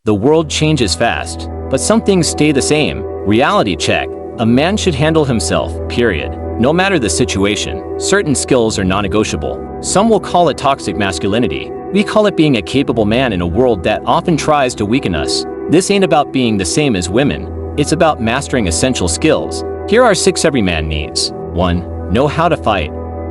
The world changes fast, but some things stay the same. Reality check. A man should handle himself, period. No matter the situation, certain skills are non-negotiable. Some will call it toxic masculinity. We call it being a capable man in a world that often tries to weaken us. This ain't about being the same as women. It's about mastering essential skills. Here are 6 every man needs. 1. Know how to fight.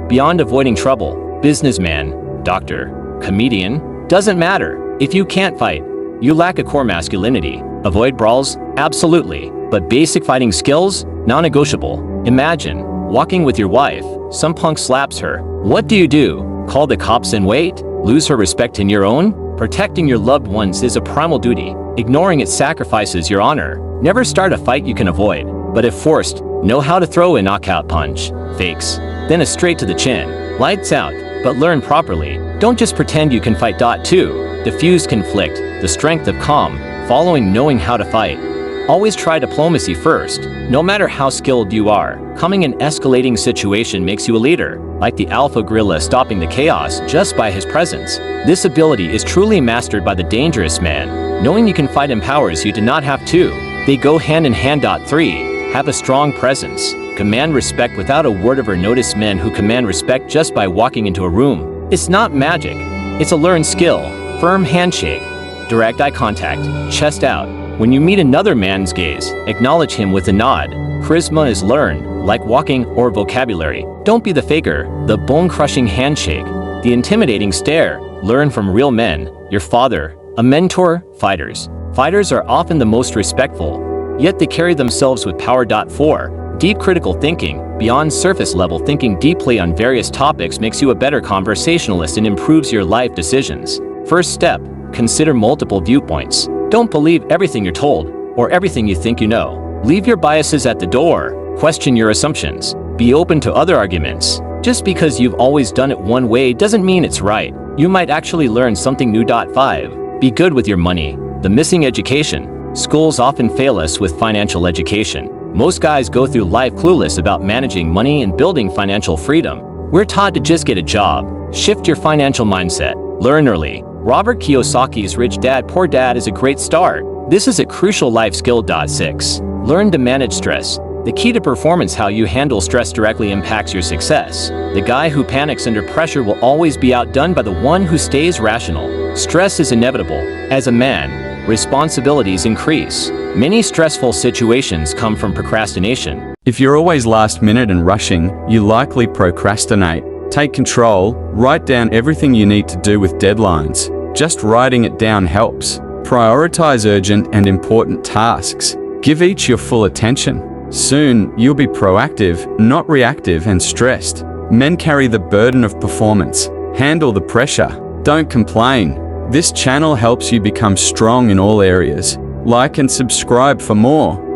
Beyond avoiding trouble. Businessman, doctor, comedian, doesn't matter. If you can't fight, you lack a core masculinity. Avoid brawls? Absolutely. But basic fighting skills? Non-negotiable. Imagine walking with your wife. Some punk slaps her. What do? Call the cops and wait? Lose her respect in your own? Protecting your loved ones is a primal duty. Ignoring it sacrifices your honor. Never start a fight you can avoid. But if forced, know how to throw a knockout punch. Fakes. Then a straight to the chin. Lights out. But learn properly. Don't just pretend you can fight. 2. Diffuse conflict. The strength of calm. Following knowing how to fight. Always try diplomacy first. No matter how skilled you are, coming an escalating situation makes you a leader, like the alpha gorilla stopping the chaos just by his presence. This ability is truly mastered by the dangerous man. Knowing you can fight empowers you to not have to. They go hand in hand. 3. Have a strong presence. Command respect without a word of or notice men who command respect just by walking into a room. It's not magic. It's a learned skill. Firm handshake. Direct eye contact. Chest out. When you meet another man's gaze, acknowledge him with a nod. Charisma is learned, like walking or vocabulary. Don't be the faker, the bone-crushing handshake, the intimidating stare. Learn from real men, your father, a mentor. Fighters. Fighters are often the most respectful, yet they carry themselves with power. 4. Deep critical thinking. Beyond surface-level thinking deeply on various topics makes you a better conversationalist and improves your life decisions. First step, consider multiple viewpoints. Don't believe everything you're told, or everything you think you know. Leave your biases at the door. Question your assumptions. Be open to other arguments. Just because you've always done it one way doesn't mean it's right. You might actually learn something new. 5. Be good with your money. The missing education. Schools often fail us with financial education. Most guys go through life clueless about managing money and building financial freedom. We're taught to just get a job. Shift your financial mindset. Learn early. Robert Kiyosaki's Rich Dad Poor Dad is a great start. This is a crucial life skill. 6. Learn to manage stress. The key to performance. How you handle stress directly impacts your success. The guy who panics under pressure will always be outdone by the one who stays rational. Stress is inevitable. As a man, responsibilities increase. Many stressful situations come from procrastination. If you're always last minute and rushing, you likely procrastinate. Take control, write down everything you need to do with deadlines. Just writing it down helps. Prioritize urgent and important tasks. Give each your full attention. Soon, you'll be proactive, not reactive and stressed. Men carry the burden of performance. Handle the pressure. Don't complain. This channel helps you become strong in all areas. Like and subscribe for more.